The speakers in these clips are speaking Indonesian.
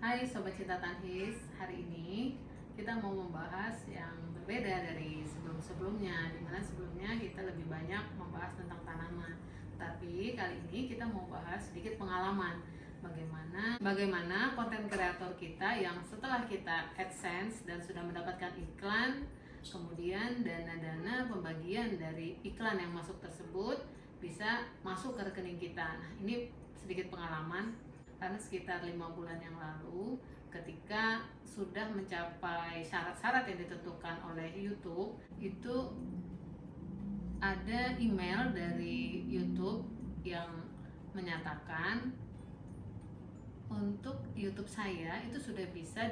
Hai Sobat Cinta Tanhis, hari ini kita mau membahas yang berbeda dari sebelum-sebelumnya, dimana sebelumnya kita lebih banyak membahas tentang tanaman. Tapi kali ini kita mau bahas sedikit pengalaman bagaimana konten kreator kita yang setelah kita AdSense dan sudah mendapatkan iklan, kemudian dana-dana pembagian dari iklan yang masuk tersebut bisa masuk ke rekening kita. Nah, ini sedikit pengalaman karena sekitar 5 bulan yang lalu ketika sudah mencapai syarat-syarat yang ditentukan oleh YouTube, itu ada email dari YouTube yang menyatakan untuk YouTube saya itu sudah bisa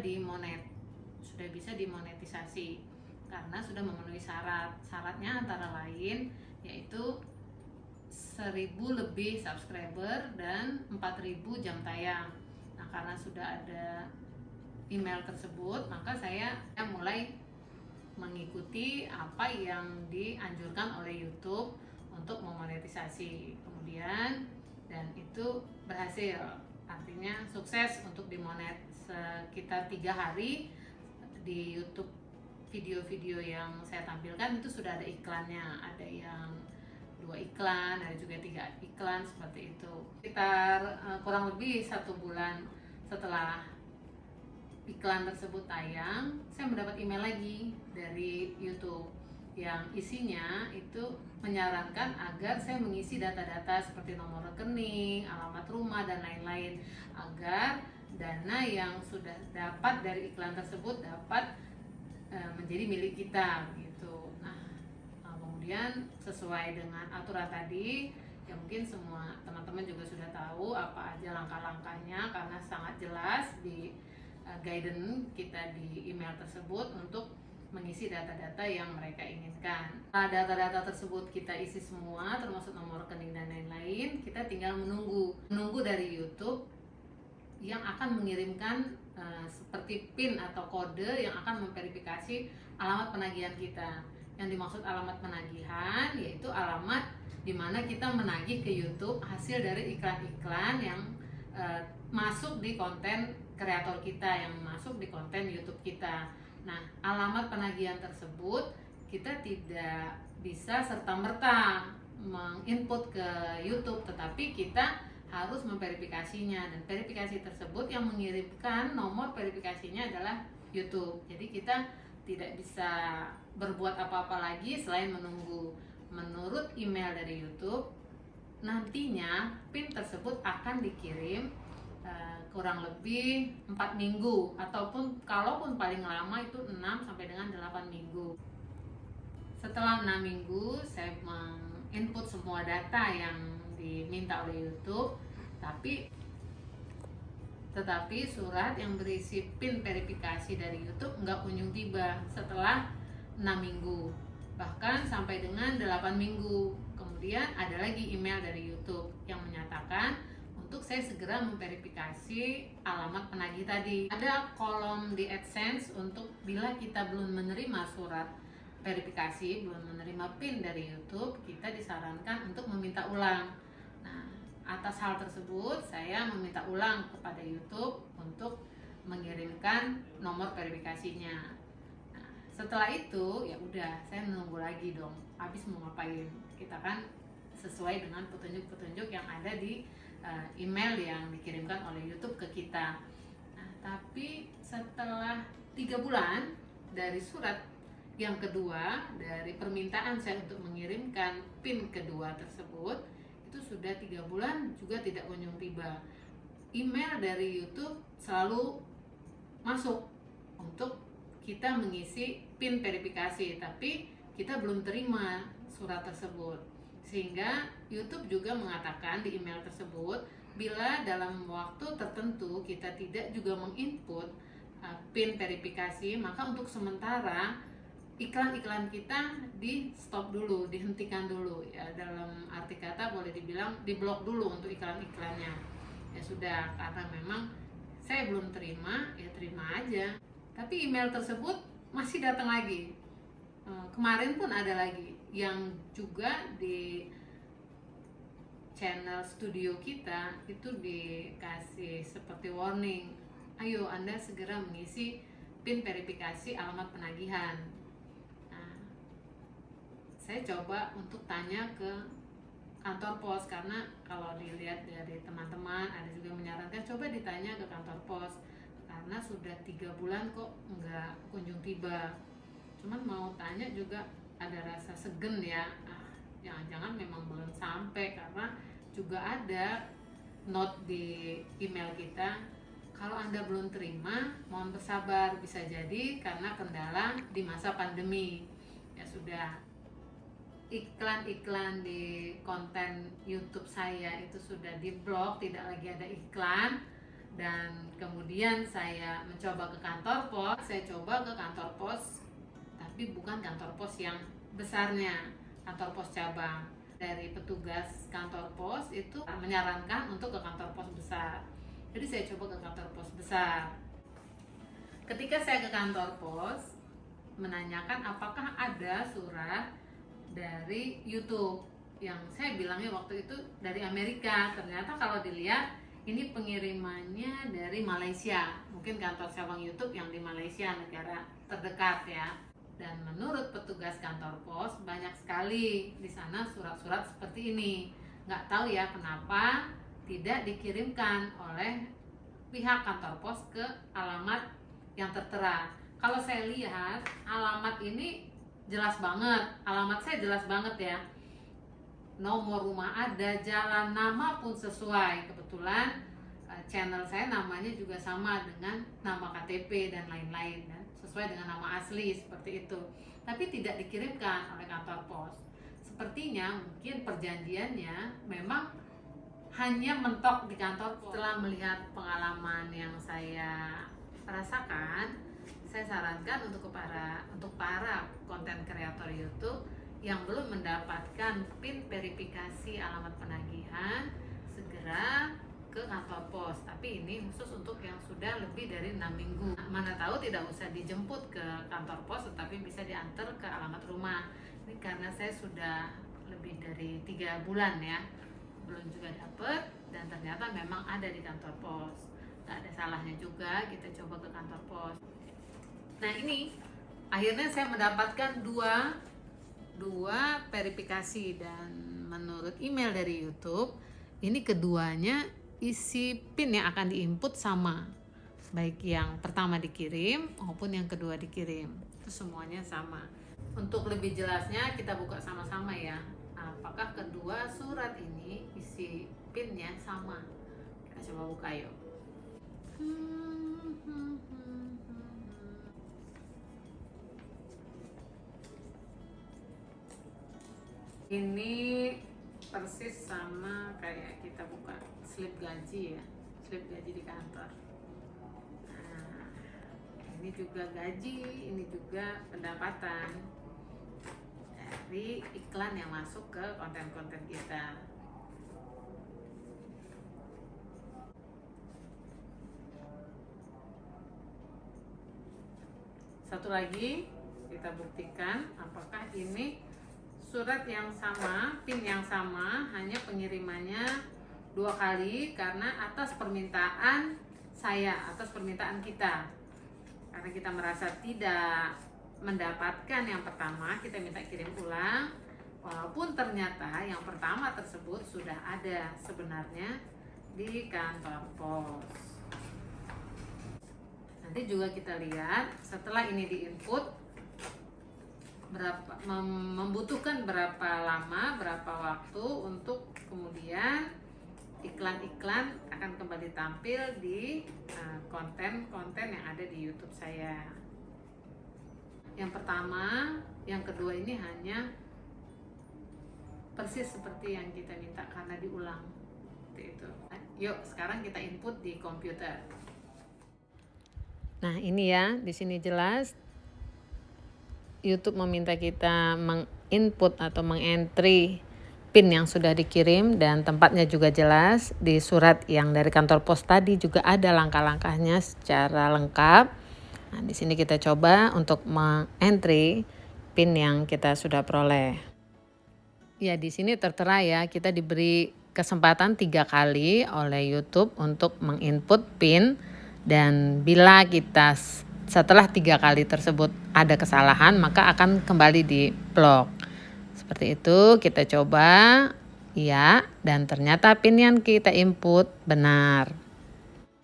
dimonetisasi karena sudah memenuhi syaratnya antara lain yaitu 1.000 lebih subscriber dan 4.000 jam tayang. Nah, karena sudah ada email tersebut, maka saya mulai mengikuti apa yang dianjurkan oleh YouTube untuk memonetisasi. Kemudian dan itu berhasil, artinya sukses untuk dimonet sekitar 3 hari di YouTube. Video-video yang saya tampilkan itu sudah ada iklannya, ada yang 2 iklan, ada juga 3 iklan seperti itu. Sekitar kurang lebih 1 bulan setelah iklan tersebut tayang, saya mendapat email lagi dari YouTube yang isinya itu menyarankan agar saya mengisi data-data seperti nomor rekening, alamat rumah, dan lain-lain agar dana yang sudah dapat dari iklan tersebut dapat menjadi milik kita gitu. Kemudian sesuai dengan aturan tadi, ya mungkin semua teman-teman juga sudah tahu apa aja langkah-langkahnya karena sangat jelas di guidance kita di email tersebut untuk mengisi data-data yang mereka inginkan. Data-data tersebut kita isi semua termasuk nomor rekening dan lain-lain, kita tinggal menunggu dari YouTube yang akan mengirimkan seperti PIN atau kode yang akan memverifikasi alamat penagihan kita. Yang dimaksud alamat penagihan yaitu alamat di mana kita menagih ke YouTube hasil dari iklan-iklan yang masuk di konten kreator kita, yang masuk di konten YouTube kita. Nah, alamat penagihan tersebut kita tidak bisa serta-merta menginput ke YouTube, tetapi kita harus memverifikasinya, dan verifikasi tersebut yang mengirimkan nomor verifikasinya adalah YouTube. Jadi kita tidak bisa berbuat apa-apa lagi selain menunggu. Menurut email dari YouTube, nantinya PIN tersebut akan dikirim kurang lebih 4 minggu ataupun kalaupun paling lama itu 6 sampai dengan 8 minggu. Setelah 6 minggu saya menginput semua data yang diminta oleh YouTube, tetapi surat yang berisi PIN verifikasi dari YouTube nggak kunjung tiba setelah 6 minggu, bahkan sampai dengan 8 minggu. Kemudian ada lagi email dari YouTube yang menyatakan untuk saya segera memverifikasi alamat penagih tadi. Ada kolom di AdSense untuk bila kita belum menerima surat verifikasi, belum menerima PIN dari YouTube, kita disarankan untuk meminta ulang. Nah, atas hal tersebut saya meminta ulang kepada YouTube untuk mengirimkan nomor verifikasinya. Nah, setelah itu ya udah, saya menunggu lagi dong. Habis mau ngapain? Kita kan sesuai dengan petunjuk-petunjuk yang ada di email yang dikirimkan oleh YouTube ke kita. Nah, tapi setelah 3 bulan dari surat yang kedua, dari permintaan saya untuk mengirimkan PIN kedua tersebut, itu sudah 3 bulan juga tidak kunjung tiba. Email dari YouTube selalu masuk untuk kita mengisi PIN verifikasi, tapi kita belum terima surat tersebut. Sehingga YouTube juga mengatakan di email tersebut, bila dalam waktu tertentu kita tidak juga menginput PIN verifikasi, maka untuk sementara iklan-iklan kita di stop dulu, dihentikan dulu ya, dalam arti kata boleh dibilang diblok dulu untuk iklan-iklannya. Ya sudah, karena memang saya belum terima, ya terima aja. Tapi email tersebut masih datang lagi. Kemarin pun ada lagi yang juga di channel studio kita itu dikasih seperti warning, ayo Anda segera mengisi PIN verifikasi alamat penagihan. Nah, saya coba untuk tanya ke kantor pos, karena kalau dilihat dari teman-teman ada juga menyarankan coba ditanya ke kantor pos, karena sudah 3 bulan kok nggak kunjung tiba. Cuman mau tanya juga ada rasa segen ya, jangan-jangan memang belum sampai, karena juga ada note di email kita, kalau Anda belum terima mohon bersabar, bisa jadi karena kendala di masa pandemi. Ya sudah, iklan-iklan di konten YouTube saya itu sudah diblok, tidak lagi ada iklan. Dan kemudian saya mencoba ke kantor pos, tapi bukan kantor pos yang besarnya, kantor pos cabang. Dari petugas kantor pos itu menyarankan untuk ke kantor pos besar. Jadi saya coba ke kantor pos besar. Ketika saya ke kantor pos, menanyakan apakah ada surat dari YouTube, yang saya bilangnya waktu itu dari Amerika. Ternyata kalau dilihat ini pengirimannya dari Malaysia, mungkin kantor cabang YouTube yang di Malaysia, negara terdekat ya. Dan menurut petugas kantor pos banyak sekali di sana surat-surat seperti ini. Nggak tahu ya kenapa tidak dikirimkan oleh pihak kantor pos ke alamat yang tertera. Kalau saya lihat alamat ini jelas banget, alamat saya jelas banget ya. Nomor rumah ada, jalan, nama pun sesuai. Kebetulan channel saya namanya juga sama dengan nama KTP dan lain-lain, dan sesuai dengan nama asli seperti itu. Tapi tidak dikirimkan oleh kantor pos. Sepertinya mungkin perjanjiannya memang hanya mentok di kantor pos. Setelah melihat pengalaman yang saya rasakan, saya sarankan untuk para konten kreator YouTube yang belum mendapatkan PIN verifikasi alamat penagihan, segera ke kantor pos. Tapi ini khusus untuk yang sudah lebih dari 6 minggu. Mana tahu tidak usah dijemput ke kantor pos, tetapi bisa diantar ke alamat rumah. Ini karena saya sudah lebih dari 3 bulan ya, belum juga dapet, dan ternyata memang ada di kantor pos. Gak ada salahnya juga kita coba ke kantor pos. Nah ini akhirnya saya mendapatkan dua verifikasi, dan menurut email dari YouTube ini keduanya isi PIN yang akan diinput sama, baik yang pertama dikirim maupun yang kedua dikirim, itu semuanya sama. Untuk lebih jelasnya kita buka sama-sama ya, apakah kedua surat ini isi PIN-nya sama. Kita coba buka yuk. Ini persis sama kayak kita buka slip gaji ya, slip gaji di kantor. Nah, ini juga gaji, ini juga pendapatan dari iklan yang masuk ke konten-konten kita. Satu lagi kita buktikan apakah ini surat yang sama, PIN yang sama, hanya pengirimannya 2 kali karena atas permintaan saya, atas permintaan kita. Karena kita merasa tidak mendapatkan yang pertama, kita minta kirim ulang. Walaupun ternyata yang pertama tersebut sudah ada sebenarnya di kantor pos. Nanti juga kita lihat setelah ini diinput membutuhkan berapa lama, berapa waktu untuk kemudian iklan-iklan akan kembali tampil di konten-konten yang ada di YouTube saya. Yang pertama, yang kedua ini hanya persis seperti yang kita minta karena diulang. Itu. Yuk, sekarang kita input di komputer. Nah, ini ya, di sini jelas YouTube meminta kita menginput atau mengentry PIN yang sudah dikirim, dan tempatnya juga jelas. Di surat yang dari kantor pos tadi juga ada langkah-langkahnya secara lengkap. Nah, di sini kita coba untuk mengentry PIN yang kita sudah peroleh. Ya, di sini tertera ya, kita diberi kesempatan 3 kali oleh YouTube untuk menginput PIN, Dan bila kita setelah 3 kali tersebut ada kesalahan, maka akan kembali di blok. Seperti itu, kita coba, ya, dan ternyata PIN yang kita input benar.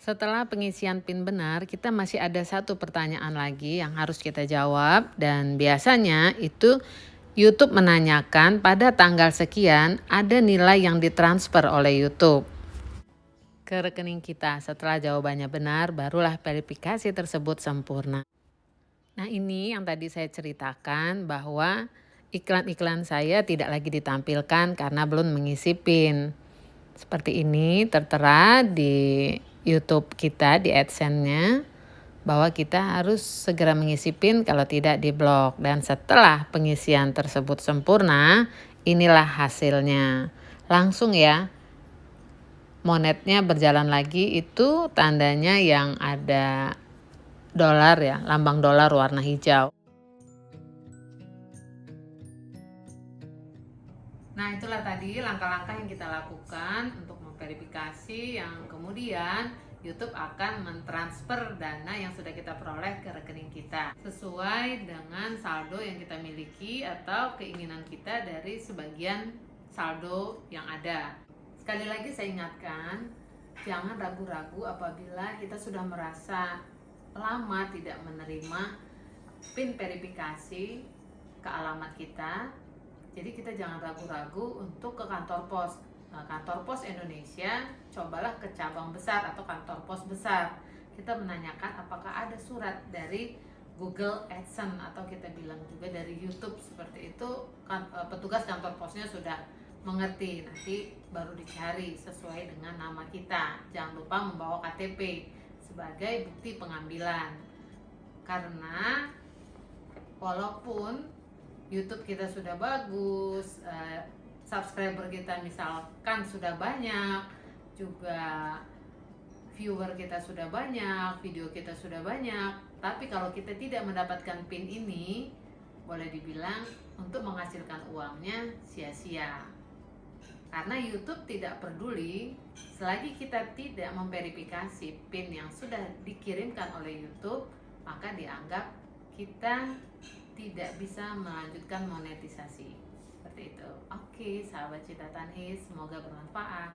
Setelah pengisian PIN benar, kita masih ada satu pertanyaan lagi yang harus kita jawab, dan biasanya itu YouTube menanyakan pada tanggal sekian ada nilai yang ditransfer oleh YouTube ke rekening kita. Setelah jawabannya benar, barulah verifikasi tersebut sempurna. Nah, ini yang tadi saya ceritakan bahwa iklan-iklan saya tidak lagi ditampilkan karena belum mengisi PIN. Seperti ini tertera di YouTube kita, di AdSense-nya, bahwa kita harus segera mengisi PIN, kalau tidak diblok. Dan setelah pengisian tersebut sempurna, inilah hasilnya. Langsung ya, monetnya berjalan lagi, itu tandanya yang ada dolar ya, lambang dolar warna hijau. Nah, itulah tadi langkah-langkah yang kita lakukan untuk memverifikasi yang kemudian YouTube akan mentransfer dana yang sudah kita peroleh ke rekening kita sesuai dengan saldo yang kita miliki atau keinginan kita dari sebagian saldo yang ada. Sekali lagi saya ingatkan, jangan ragu-ragu apabila kita sudah merasa lama tidak menerima PIN verifikasi ke alamat kita. Jadi kita jangan ragu-ragu untuk ke kantor pos. Nah, kantor pos Indonesia, cobalah ke cabang besar atau kantor pos besar. Kita menanyakan apakah ada surat dari Google AdSense atau kita bilang juga dari YouTube seperti itu. Petugas kantor posnya sudah mengerti, nanti baru dicari sesuai dengan nama kita. Jangan lupa membawa KTP sebagai bukti pengambilan. Karena walaupun YouTube kita sudah bagus, subscriber kita misalkan sudah banyak, juga viewer kita sudah banyak, video kita sudah banyak, tapi kalau kita tidak mendapatkan PIN ini, boleh dibilang untuk menghasilkan uangnya sia-sia. Karena YouTube tidak peduli selagi kita tidak memverifikasi PIN yang sudah dikirimkan oleh YouTube, maka dianggap kita tidak bisa melanjutkan monetisasi. Seperti itu. Oke, sahabat Cita Tanhis, semoga bermanfaat.